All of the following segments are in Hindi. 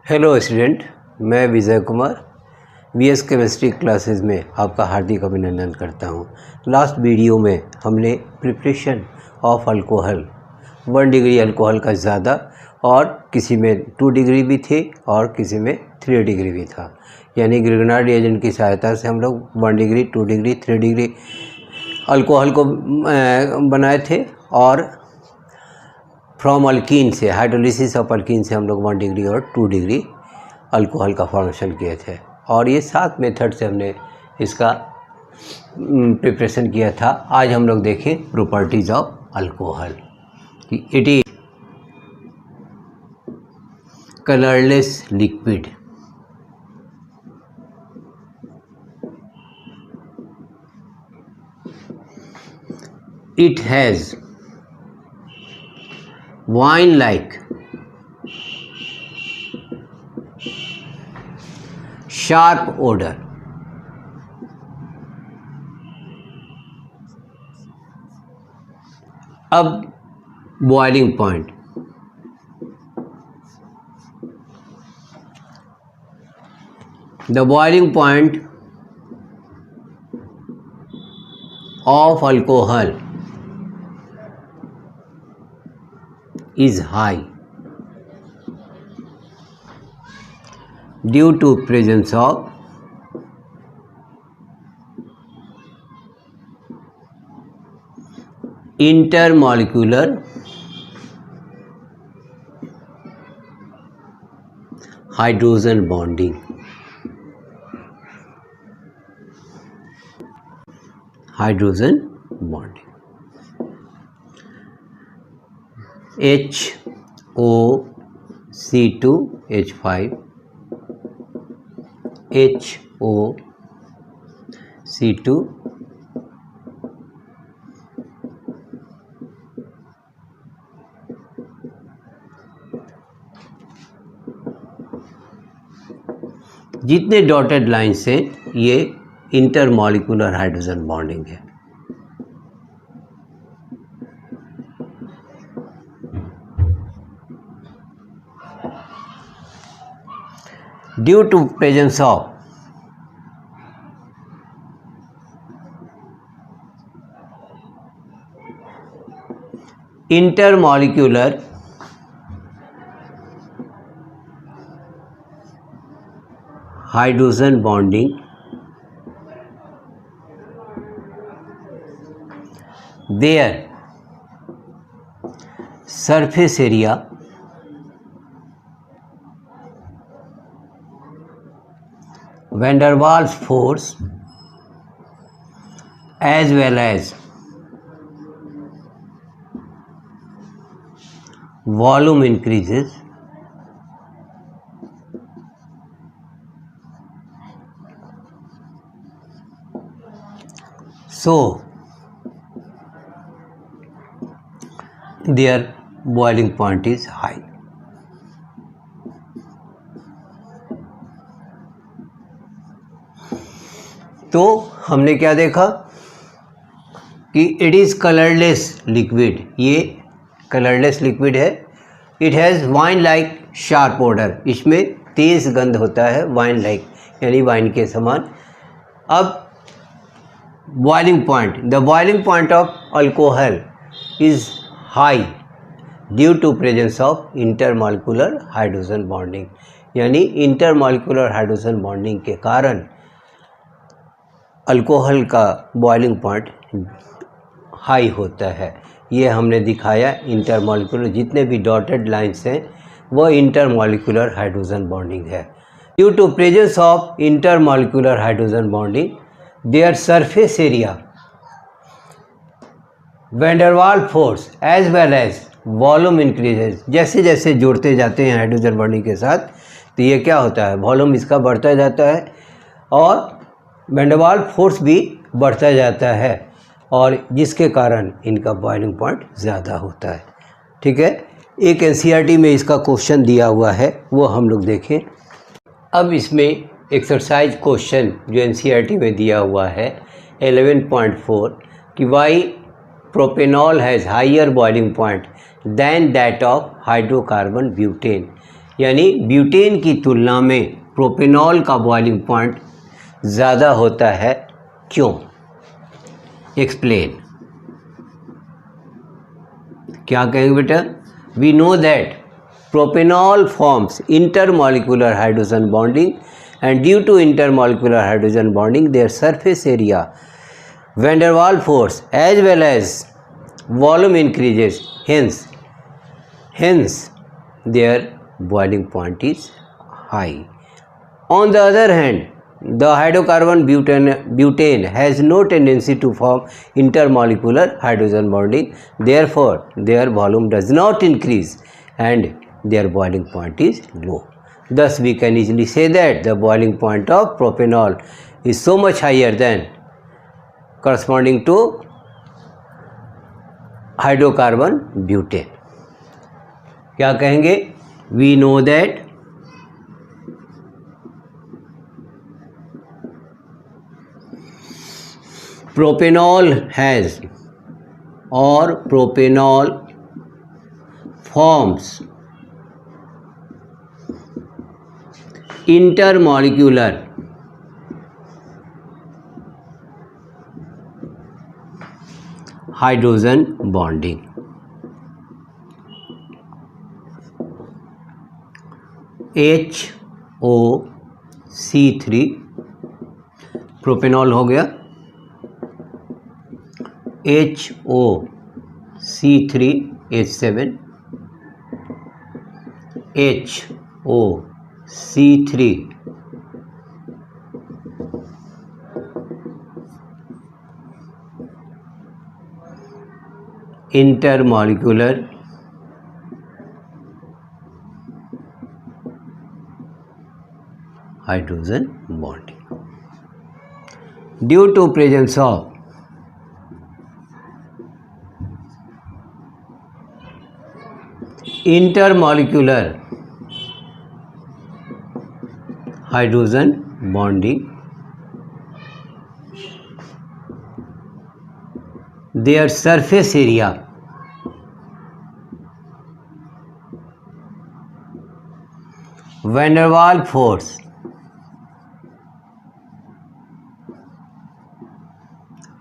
हेलो स्टूडेंट, मैं Vijay Kumar VS chemistry classes में आपका हार्दिक अभिनंदन करता हूं। लास्ट वीडियो में हमने preparation of alcohol 1 degree alcohol का ज़्यादा और किसी में 2 डिग्री भी थे और किसी में 3 डिग्री भी था, यानी ग्रिग्नार्ड रिएजेंट की सहायता से हम लोग 1 डिग्री 2 डिग्री 3 डिग्री अल्कोहल को बनाए थे और फ्रॉम अल्कीन से हाइड्रोलिसिस ऑफ अल्कीन से हम लोग 1 डिग्री और 2 डिग्री अल्कोहल का फॉर्मेशन किए थे। और ये 7 मेथड से हमने इसका प्रिपरेशन किया था। आज हम लोग देखें properties of alcohol. It is colourless liquid, it has wine-like sharp odor. अब boiling point, the boiling point of alcohol is high due to presence of intermolecular hydrogen bonding. HOC2H5, HOC2 जितने डॉटेड लाइन से ये इंटरमॉलिक्यूलर हाइड्रोजन बॉन्डिंग है। Due to presence of intermolecular hydrogen bonding, their surface area van der Waals force as well as volume increases, so their boiling point is high. तो हमने क्या देखा कि इट इज़ कलरलेस लिक्विड, ये कलरलेस लिक्विड है। It has wine like sharp odour, इसमें तेज़ गंध होता है, वाइन लाइक यानी वाइन के समान। अब boiling point, the boiling point of alcohol is high due to presence of intermolecular hydrogen bonding, यानी इंटरमॉलिक्यूलर हाइड्रोजन बॉन्डिंग के कारण अल्कोहल का बॉइलिंग पॉइंट हाई होता है। ये हमने दिखाया। इंटरमॉलिक्यूलर जितने भी डॉटेड लाइंस हैं वो इंटरमॉलिक्यूलर हाइड्रोजन बॉन्डिंग है। Due to presence of intermolecular hydrogen bonding their surface area van der Waals force as well as volume increases. जैसे जैसे जोड़ते जाते हैं हाइड्रोजन बॉन्डिंग के साथ तो ये क्या होता है, वॉल्यूम इसका बढ़ता जाता है और वैन डर वाल्स फोर्स भी बढ़ता जाता है और जिसके कारण इनका बॉइलिंग पॉइंट ज़्यादा होता है। ठीक है, एक एनसीईआरटी में इसका क्वेश्चन दिया हुआ है, वो हम लोग देखें। अब इसमें एक्सरसाइज क्वेश्चन जो एनसीईआरटी में दिया हुआ है 11.4 कि why propanol has higher boiling point than that of hydrocarbon butane. यानी ब्यूटेन की तुलना में प्रोपेनॉल का बॉइलिंग पॉइंट ज़्यादा होता है। क्यों? एक्सप्लेन। क्या कहेंगे बेटा? We know that propanol forms intermolecular hydrogen bonding and due to intermolecular hydrogen bonding their surface area van der Waals force as well as volume increases, hence their boiling point is high. On the other hand, the hydrocarbon butane has no tendency to form intermolecular hydrogen bonding, therefore their volume does not increase and their boiling point is low. Thus we can easily say that the boiling point of propanol is so much higher than corresponding to hydrocarbon butane. क्या कहेंगे? We know that propanol has or propanol forms intermolecular hydrogen bonding. HOC3 propanol हो गया, HOC3H7 HOC3 intermolecular hydrogen bonding. Due to presence of intermolecular hydrogen bonding, their surface area van der Waals force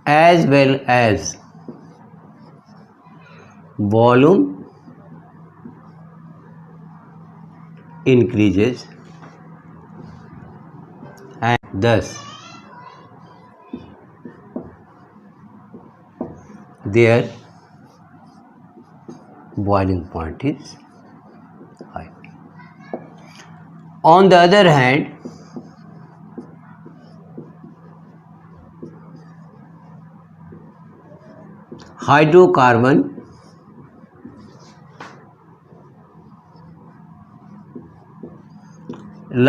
as well as volume increases and thus their boiling point is high. On the other hand, hydrocarbon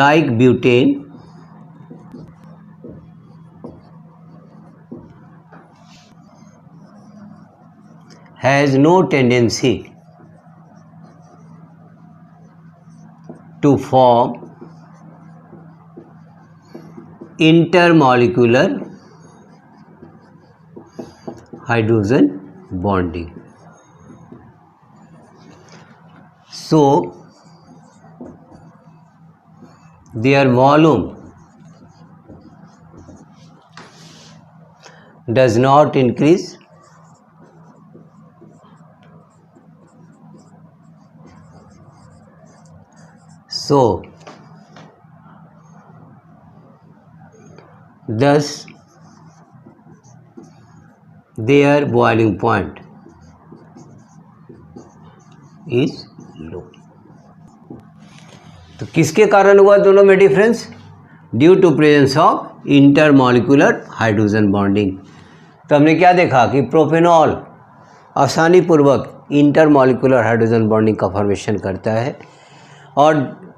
like butane has no tendency to form intermolecular hydrogen bonding. So their volume does not increase so thus their boiling point is low. तो किसके कारण हुआ दोनों में difference? Due to presence of intermolecular hydrogen bonding. तो हमने क्या देखा कि प्रोपेनॉल आसानी पूर्वक इंटरमॉलिक्यूलर हाइड्रोजन बॉन्डिंग का फॉर्मेशन करता है और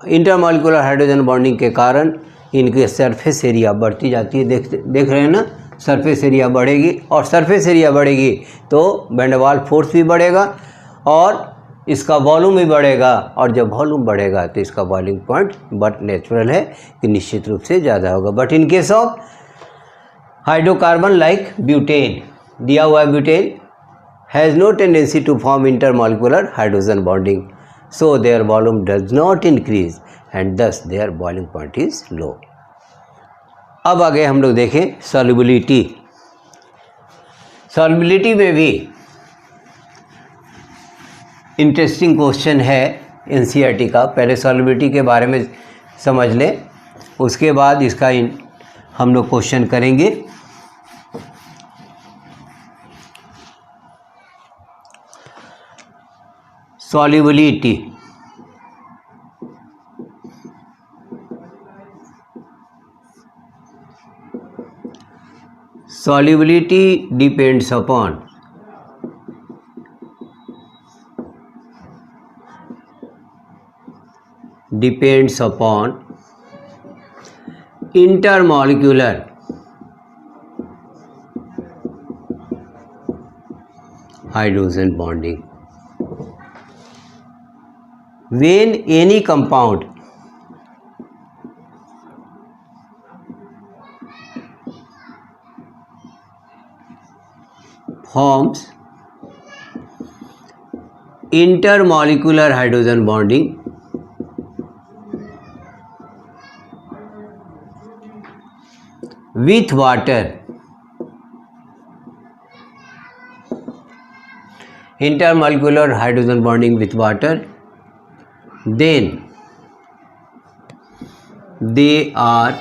इंटरमॉलिक्यूलर हाइड्रोजन बॉन्डिंग के कारण इनकी सरफेस एरिया बढ़ती जाती है। देख रहे हैं ना, सरफेस एरिया बढ़ेगी और सरफेस एरिया बढ़ेगी तो वैन डर वाल्स फोर्स भी बढ़ेगा और इसका वॉल्यूम भी बढ़ेगा और जब वॉल्यूम बढ़ेगा तो इसका बॉइलिंग पॉइंट बट नेचुरल है कि निश्चित रूप से ज़्यादा होगा। But in case of hydrocarbon like butane, दिया हुआ butane has no tendency to form intermolecular hydrogen bonding, so their volume does not increase and thus their boiling point is low. अब आगे हम लोग देखें सॉल्युबिलिटी. सॉल्युबिलिटी में भी इंटरेस्टिंग क्वेश्चन है एनसीईआरटी का. पहले सॉल्युबिलिटी के बारे में समझ लें, उसके बाद इसका हम लोग क्वेश्चन करेंगे. Solubility. Solubility depends upon intermolecular hydrogen bonding. When any compound forms intermolecular hydrogen bonding with water, intermolecular hydrogen bonding with water, then they are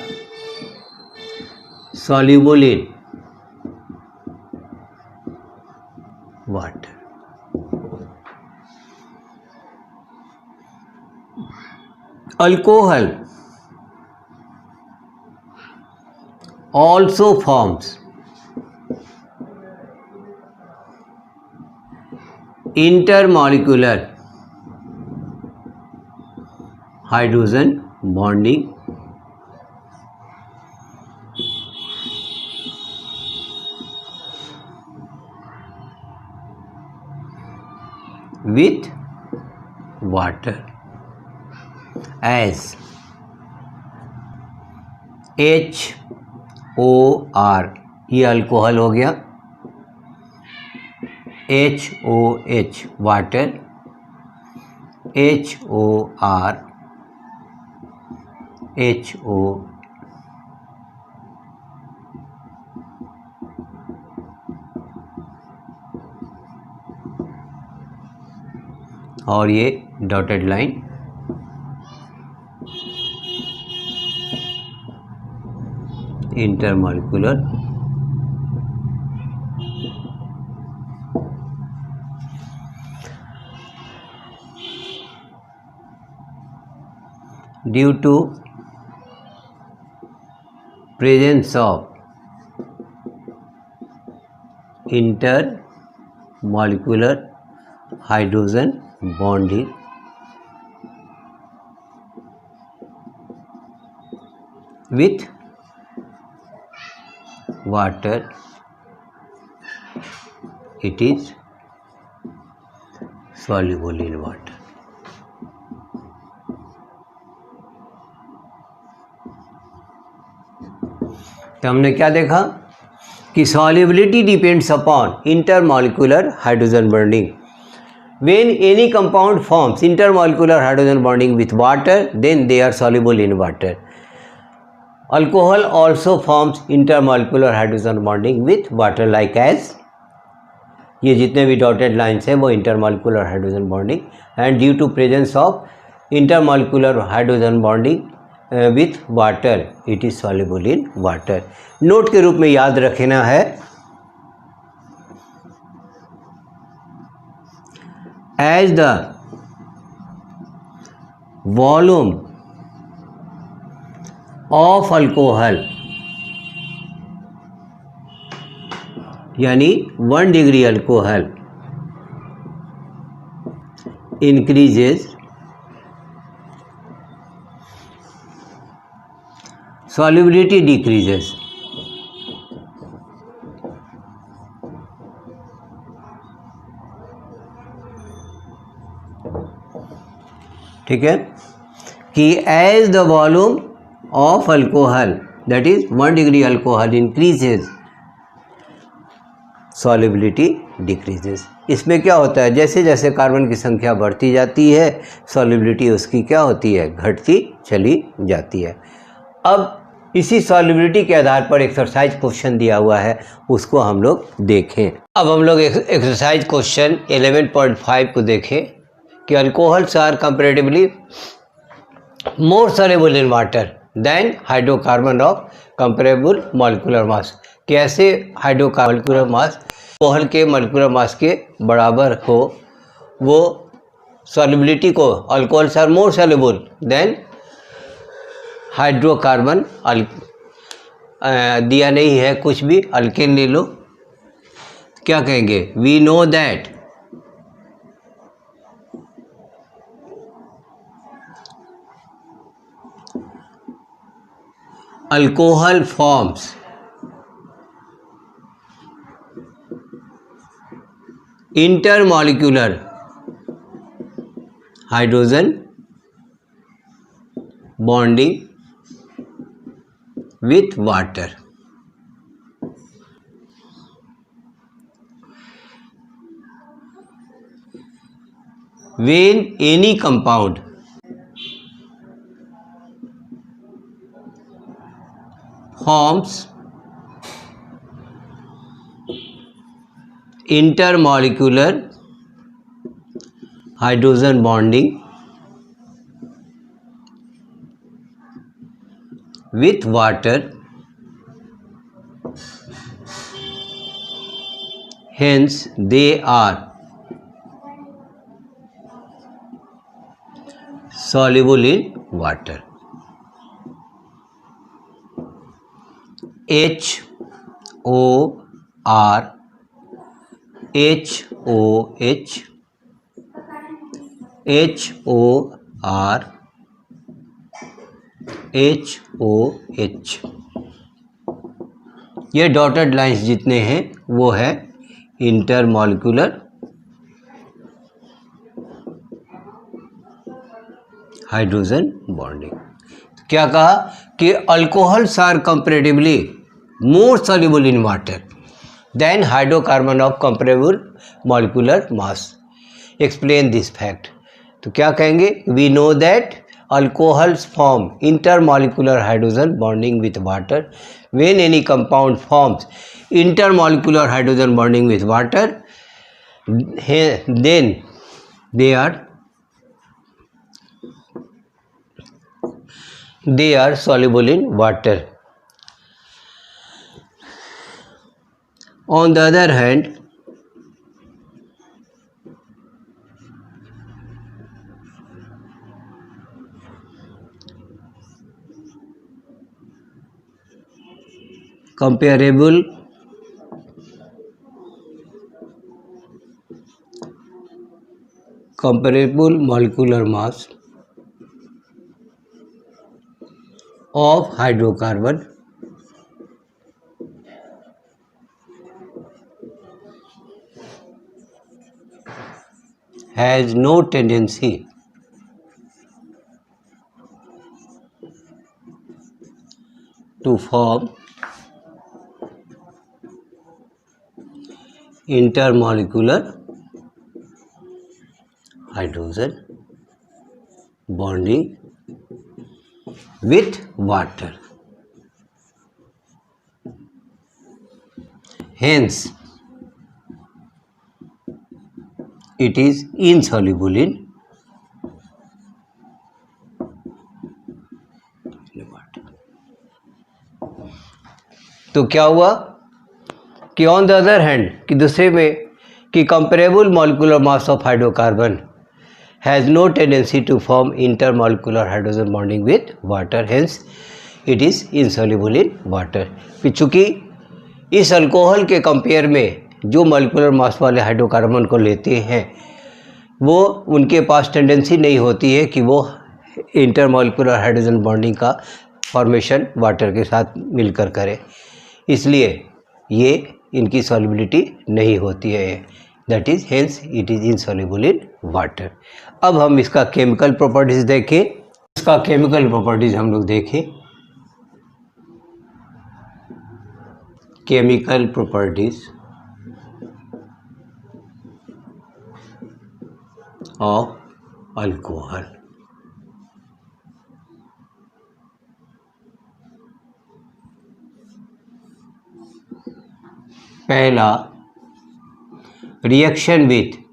soluble in water. Alcohol also forms intermolecular hydrogen bonding with water as HOR, ये अल्कोहल हो गया, HOH वाटर, HOR HO और ये dotted line intermolecular due to presence of intermolecular hydrogen bonding with water, it is soluble in water. तो हमने क्या देखा कि solubility depends upon intermolecular hydrogen bonding. When any compound forms intermolecular hydrogen bonding with water, then they are soluble in water. Alcohol also forms intermolecular hydrogen bonding with water, like as ये जितने भी डॉटेड लाइन्स हैं वो intermolecular hydrogen bonding, and due to presence of intermolecular hydrogen bonding with water, it is soluble in water. Note के रूप में याद रखना है, as the volume of alcohol यानी 1 degree alcohol increases, solubility decreases. ठीक है कि as the volume of alcohol, that is 1 degree alcohol increases, solubility decreases. इसमें क्या होता है, जैसे जैसे कार्बन की संख्या बढ़ती जाती है सॉल्युबिलिटी उसकी क्या होती है, घटती चली जाती है। अब इसी सॉल्युबिलिटी के आधार पर एक्सरसाइज क्वेश्चन दिया हुआ है, उसको हम लोग देखें। अब हम लोग एक्सरसाइज क्वेश्चन 11.5 को देखें कि alcohols are comparatively more soluble in water than hydrocarbon of comparable molecular mass. कैसे हाइड्रोकार्बन मॉलिक्यूलर मास अल्कोहल के मॉलिक्यूलर मास के बराबर हो, वो सॉल्युबिलिटी को alcohols are more soluble than hydrocarbon. दिया नहीं है कुछ भी, अल्केन ले लो। क्या कहेंगे, we know that alcohol forms intermolecular hydrogen bonding with water. When any compound forms intermolecular hydrogen bonding with water, hence they are soluble in water. HOR HOH HOR HOH, ये डॉटेड लाइंस जितने हैं वो है इंटरमॉलिक्यूलर हाइड्रोजन बॉन्डिंग। क्या कहा कि alcohols are comparatively more soluble in water than hydrocarbon of comparable molecular mass. Explain this fact. तो क्या कहेंगे, we know that alcohols form intermolecular hydrogen bonding with water. When any compound forms intermolecular hydrogen bonding with water, then they are soluble in water. On the other hand, comparable molecular mass of hydrocarbon has no tendency to form intermolecular hydrogen bonding with water. Hence, it is insoluble in water. तो क्या हुआ कि ऑन द अदर हैंड, कि दूसरे में कि comparable molecular mass of hydrocarbon has no tendency to form intermolecular hydrogen bonding with water, hence it is insoluble in water. कि चूँकि इस अल्कोहल के कंपेयर में जो मॉलिक्यूलर मास वाले हाइड्रोकार्बन को लेते हैं वो उनके पास टेंडेंसी नहीं होती है कि वो इंटरमॉलिक्यूलर हाइड्रोजन बॉन्डिंग का फॉर्मेशन वाटर के साथ मिलकर करें, इसलिए ये इनकी सॉल्युबिलिटी नहीं होती है, that is hence it is insoluble in water. अब हम इसका केमिकल प्रॉपर्टीज देखें। इसका केमिकल प्रॉपर्टीज हम लोग देखें। Chemical properties of alcohol. पहला, reaction with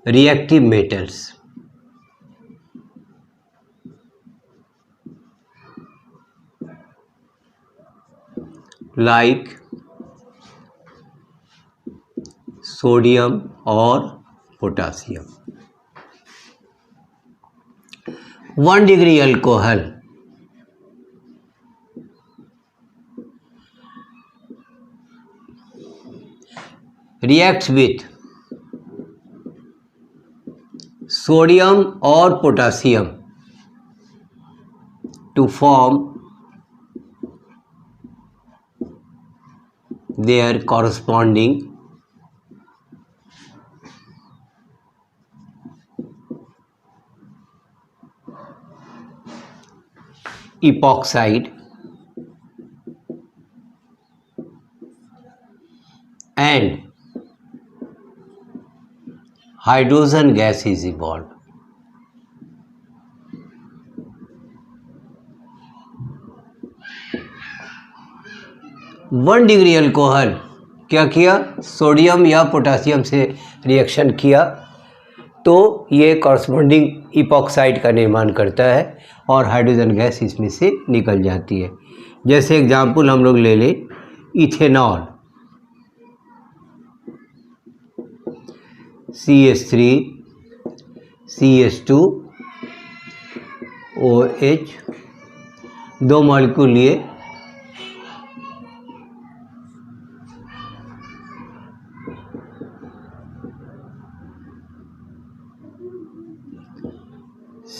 reactive metals like sodium or potassium. 1 degree alcohol reacts with sodium or potassium to form their corresponding epoxide and hydrogen gas is evolved. One degree alcohol क्या किया, सोडियम या पोटासियम से रिएक्शन किया तो ये कॉरस्पॉन्डिंग इपॉक्साइड का निर्माण करता है और हाइड्रोजन गैस इसमें से निकल जाती है। जैसे एग्जाम्पल हम लोग ले लें ethanol, CH3 CH2 OH, 2 molecule लिए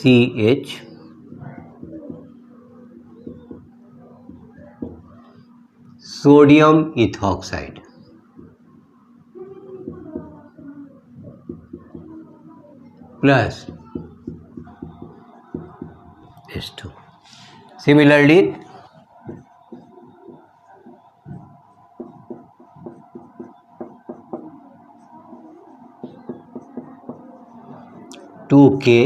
CH sodium ethoxide plus H2. Similarly, K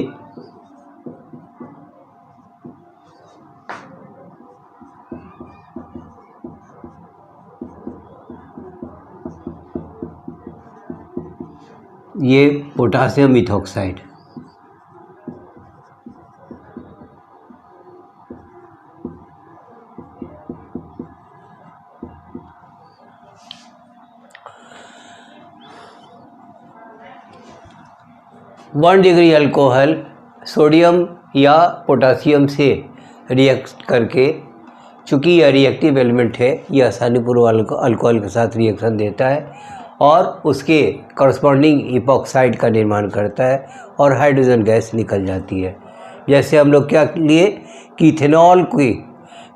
ये potassium ethoxide, one degree alcohol sodium या पोटासियम से रिएक्ट करके, चूँकि यह रिएक्टिव एलिमेंट है, यह आसानीपूर्वक अल्कोहल के साथ रिएक्शन देता है और उसके कॉरस्पॉन्डिंग इपॉक्साइड का निर्माण करता है और हाइड्रोजन गैस निकल जाती है। जैसे हम लोग क्या लिए कि इथेनॉल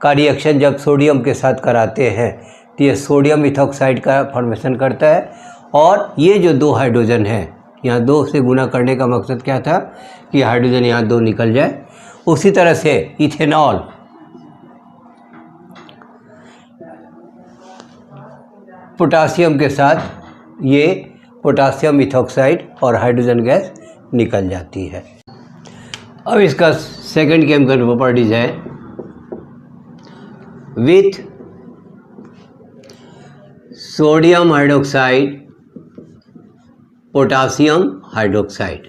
का रिएक्शन जब सोडियम के साथ कराते हैं तो ये सोडियम इथॉक्साइड का फॉर्मेशन करता है और ये जो 2 हाइड्रोजन है, यहाँ 2 से गुना करने का मकसद क्या था कि हाइड्रोजन यहाँ 2 निकल जाए। उसी तरह से इथेनॉल पोटासियम के साथ ये पोटासियम इथॉक्साइड और हाइड्रोजन गैस निकल जाती है। अब इसका सेकंड केमिकल प्रॉपर्टीज है with sodium hydroxide potassium hydroxide.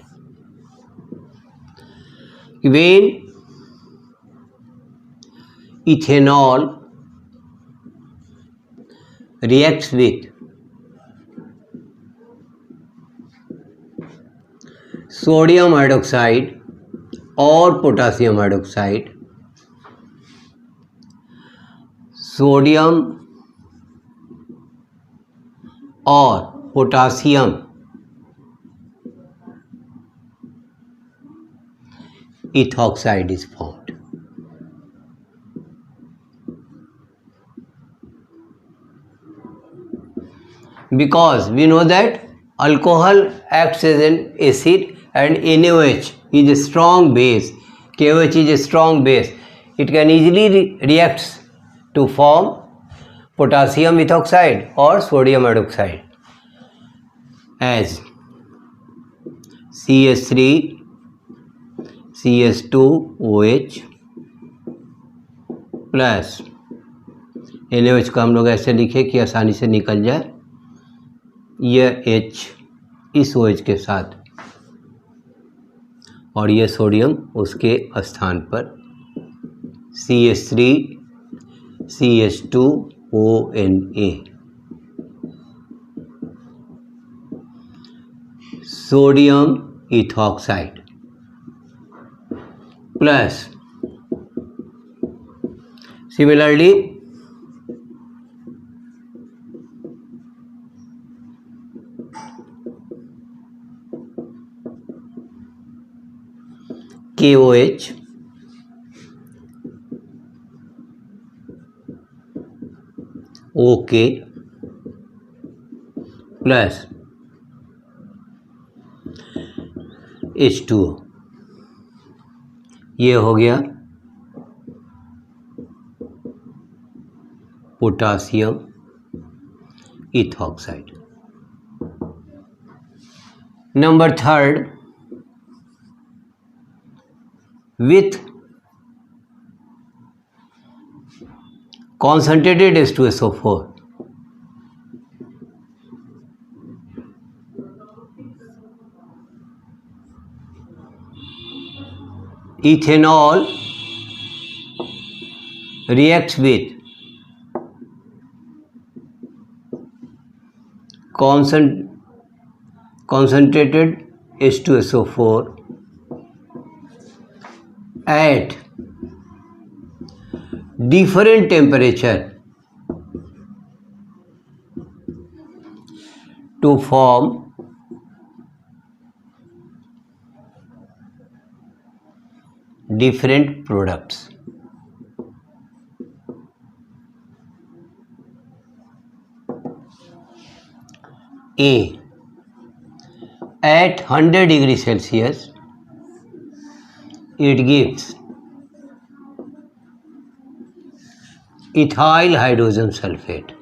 When ethanol reacts with sodium hydroxide और potassium hydroxide, सोडियम और potassium ethoxide is formed. Because we know that alcohol acts as an acid and NaOH is a strong base. KOH is a strong base. It can easily react to form potassium ethoxide और sodium hydroxide as CH3 CH2OH plus NaOH को हम लोग ऐसे लिखे कि आसानी से निकल जाए, यह H इस OH के साथ और यह सोडियम उसके स्थान पर CH3 CH2ONA sodium ethoxide plus similarly KOH OK plus H2O, ये हो गया potassium ethoxide. Number third, with concentrated H2SO4 ethanol reacts with concentrated H2SO4 at different temperature to form different products. A, at 100 degrees Celsius it gives ethyl hydrogen sulfate,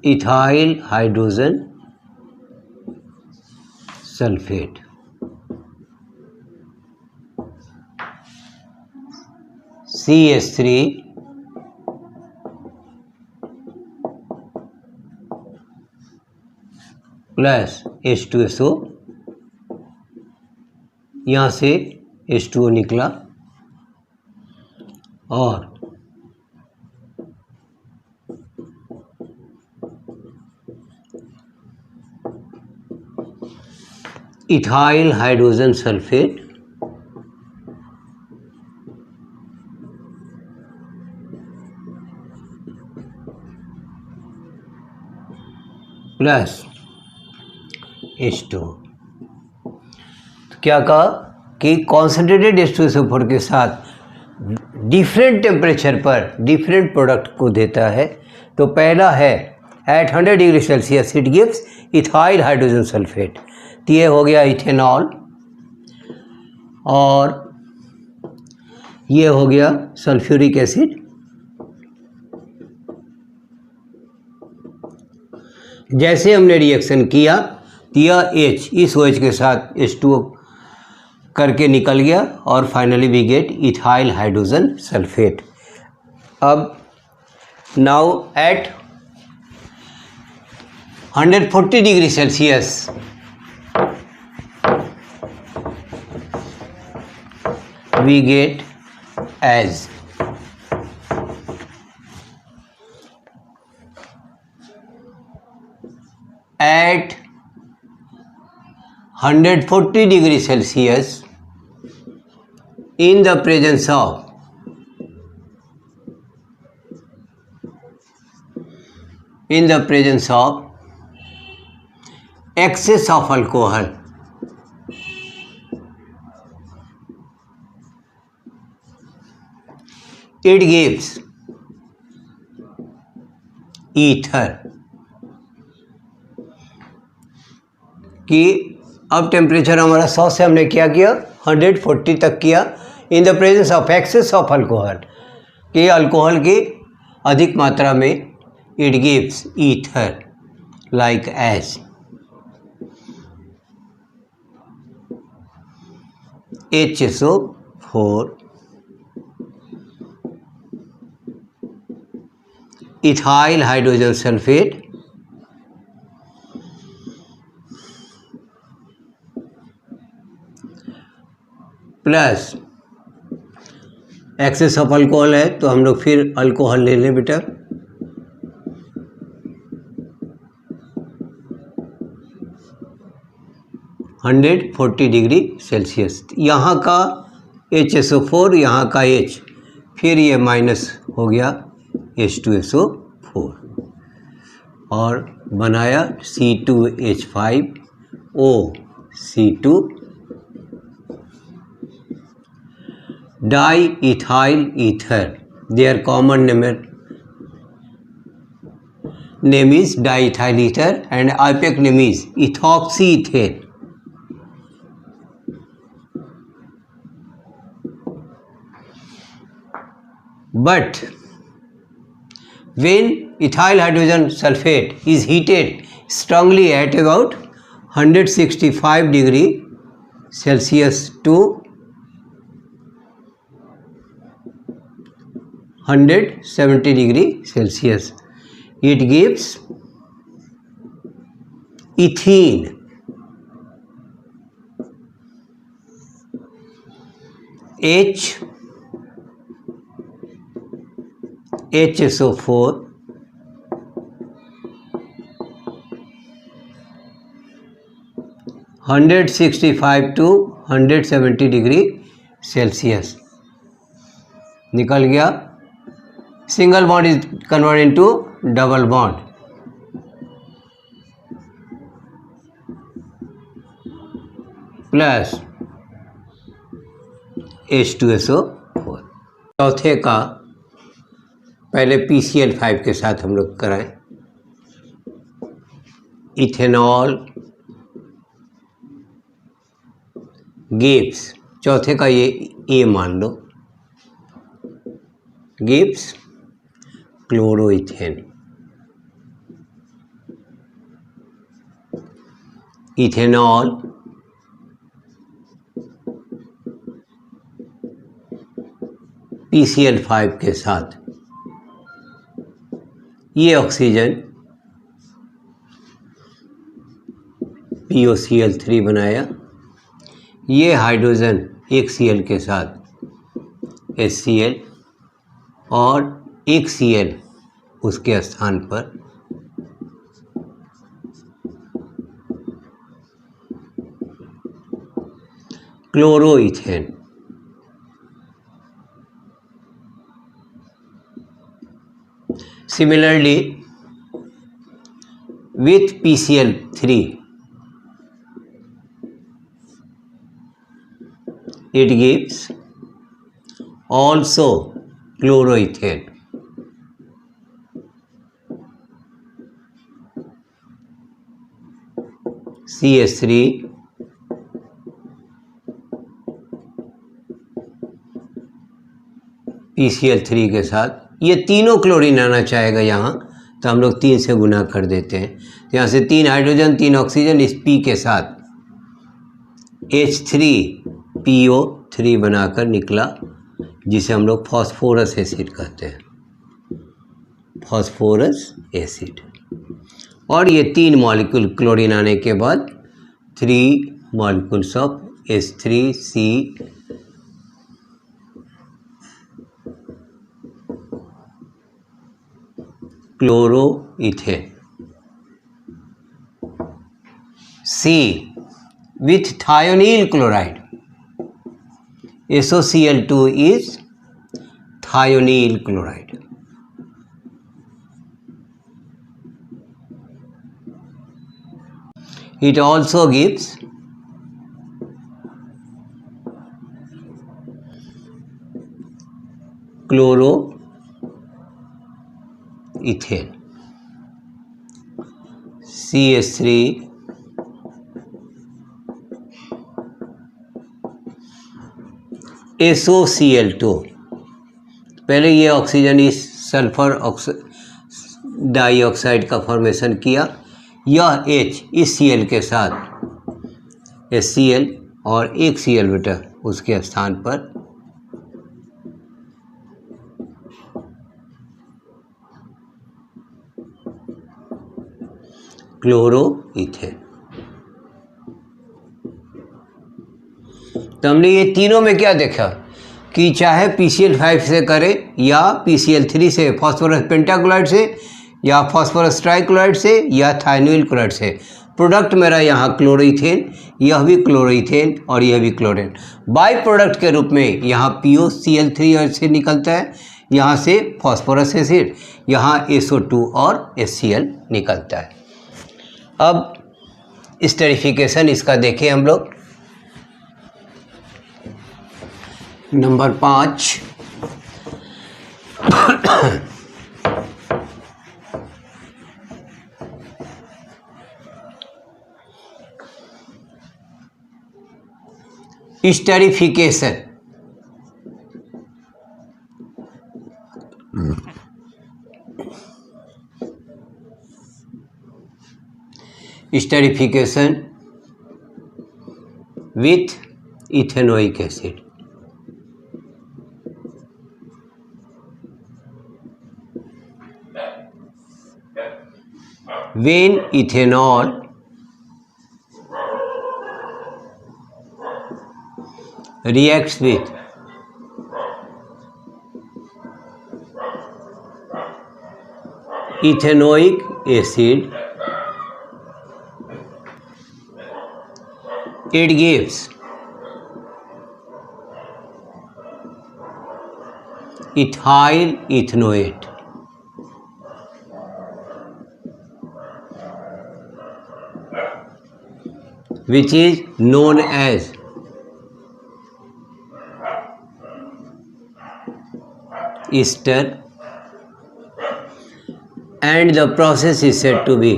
ethyl hydrogen sulfate CH3 plus H2SO, यहाँ से H2O निकला और ethyl hydrogen sulphate plus H2। तो क्या कहा कि कॉन्सेंट्रेटेड H2SO4 के साथ डिफरेंट टेम्परेचर पर डिफरेंट प्रोडक्ट को देता है। तो पहला है at 100 degree Celsius it gives ethyl hydrogen sulphate, तो ये हो गया इथेनॉल और ये हो गया सल्फ्यूरिक एसिड। जैसे हमने रिएक्शन किया तो यह H इस OH के साथ H2O करके निकल गया और finally we get ethyl hydrogen sulphate. अब now at 140 degree Celsius we get as at 140 degree Celsius in the presence of excess of alcohol, it gives ether। कि अब टेम्परेचर हमारा 100 से हमने क्या किया 140 तक किया in the presence of excess of alcohol, कि अल्कोहल की अधिक मात्रा में it gives ether like as HSO4 ethyl hydrogen sulfate plus excess of alcohol है तो हम लोग फिर अल्कोहल ले लें बेटा। $140°C। यहाँ का HSO4 यहाँ का H फिर ये माइनस हो गया H2SO4 और बनाया C2H5O diethyl ether. Their common name is diethyl ether and IUPAC name is ethoxy ethane. But when ethyl hydrogen sulfate is heated strongly at about 165°C to 170°C, it gives ethene, HSO4 165 to 170°C निकल गया। Single bond is convert into double bond. Plus H2SO4। चौथे का पहले PCl5 के साथ हम लोग कराएं। इथेनॉल गिव्स, चौथे का ये A मान लो, गिव्स क्लोरोइथेन। इथेनॉल PCl5 के साथ ये ऑक्सीजन POCl3 बनाया, ये हाइड्रोजन एक Cl के साथ HCl और एक Cl उसके स्थान पर chloroethane. Similarly, with PCl3, it gives also chloroethane. CH3 PCl3 के साथ ये तीनों क्लोरीन आना चाहेगा यहाँ, तो हम लोग 3 से गुना कर देते हैं। तो यहाँ से 3 हाइड्रोजन 3 ऑक्सीजन इस P के साथ H3PO3 बनाकर निकला, जिसे हम लोग फॉस्फोरस एसिड कहते हैं, फॉस्फोरस एसिड। और ये 3 मॉलिक्यूल क्लोरीन आने के बाद 3 molecules of H3C chloroethane. C with thionyl chloride, SOCl2 is thionyl chloride. It also gives chloroethane, CH3 SOCl2 पहले ये ऑक्सीजन इस सल्फर डाइऑक्साइड का फॉर्मेशन किया, यह H इस Cl के साथ HCl और एक Cl बेटा उसके स्थान पर क्लोरोइथेन। तो हमने ये तीनों में क्या देखा कि चाहे PCl5 से करें या PCl3 से, फॉस्फोरस पेंटाक्लोराइड से या फॉस्फोरस ट्राइक्लोराइड से या थायनिल क्लोराइड से, प्रोडक्ट मेरा यहाँ क्लोरोइथेन, यह भी क्लोरोइथेन और यह भी क्लोरीन। बाई प्रोडक्ट के रूप में यहाँ POCl3 से निकलता है, यहाँ से फॉस्फोरस एसिड, यहाँ SO2 और HCl निकलता है। अब स्टेरिफिकेशन इसका देखें हम लोग। Number 5 esterification. Esterification with ethanoic acid. When ethanol reacts with ethanoic acid, it gives ethyl ethanoate, which is known as ester, and the process is said to be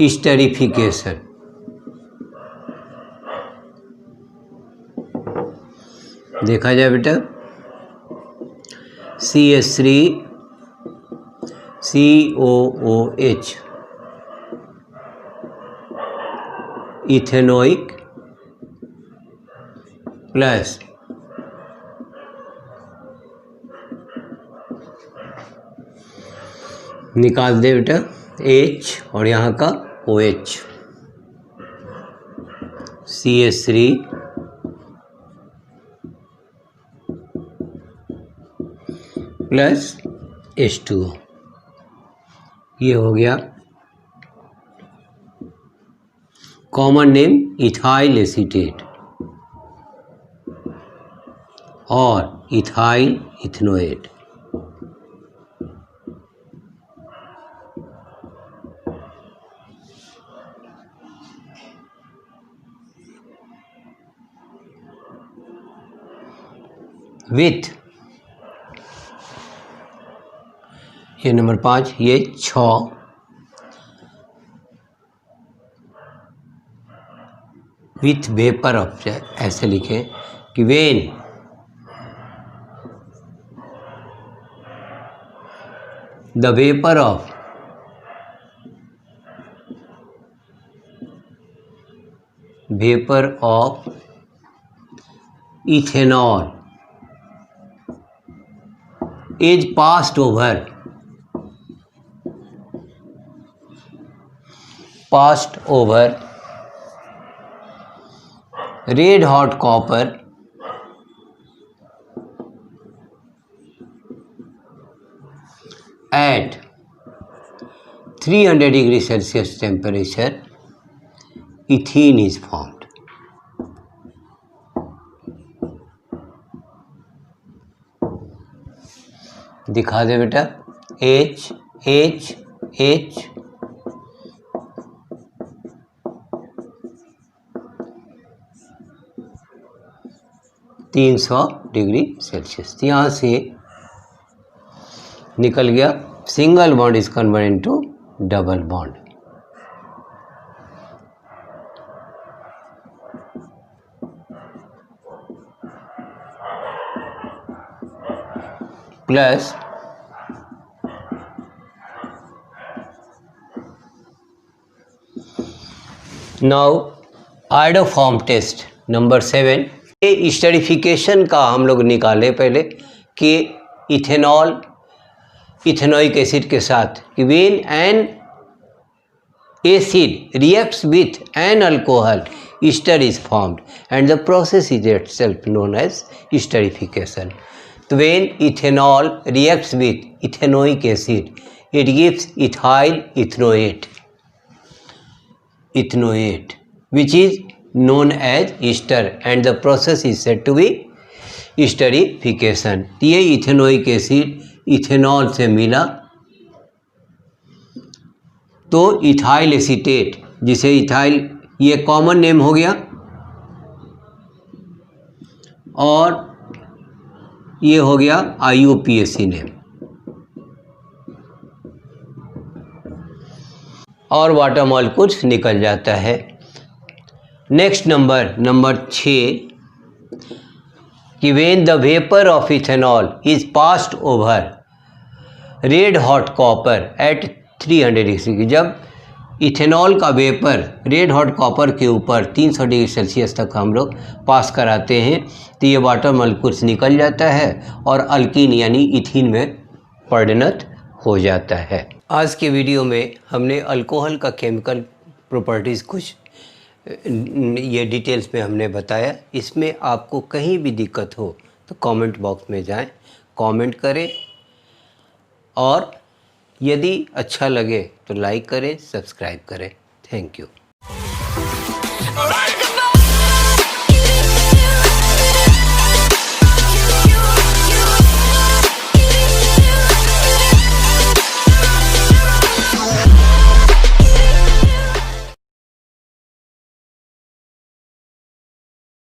esterification। देखा जाए बेटा, CH3 COOH इथेनोइक प्लस निकाल दे बेटा H और यहाँ का OH, CH3 प्लस H2O, ये हो गया कॉमन नेम इथाइल एसीटेट और इथाइल इथेनोएट। विथ ये नंबर 5, ये 6 विथ वेपर ऑफ, ऐसे लिखें कि when the vapour of ethanol is passed over red hot copper at 300 degree Celsius temperature, ethene is formed। दिखा दे बेटा, H H H 300 degree Celsius. यहाँ से निकल गया, single bond is convert into double bond. Plus now iodoform test number 7। ये एस्टरीफिकेशन का हम लोग निकाले पहले कि इथेनॉल इथेनोइक एसिड के साथ when an acid reacts with an alcohol, ester is formed and the process is itself known as esterification. So when ethanol reacts with ethanoic acid, it gives ethyl ethanoate, which is known as ester and the process is said to be esterification. ये इथेनोइक एसिड इथेनॉल से मिला तो इथाइल एसीटेट, जिसे इथाइल ये कॉमन नेम हो गया और ये हो गया IUPAC नेम, और वाटर मॉलिक्यूल्स निकल जाता है। नेक्स्ट नंबर 6 कि when the vapour of ethanol is passed over red hot copper at 300 degree, जब इथेनॉल का वेपर रेड हॉट कॉपर के ऊपर 300 डिग्री सेल्सियस तक हम लोग पास कराते हैं तो ये वाटर मॉलिक्यूल्स निकल जाता है और अल्कीन यानी इथीन में परिणत हो जाता है। आज के वीडियो में हमने अल्कोहल का केमिकल प्रॉपर्टीज़ कुछ ये डिटेल्स में हमने बताया। इसमें आपको कहीं भी दिक्कत हो तो कमेंट बॉक्स में जाएं, कमेंट करें और यदि अच्छा लगे तो लाइक करें, सब्सक्राइब करें। Thank you.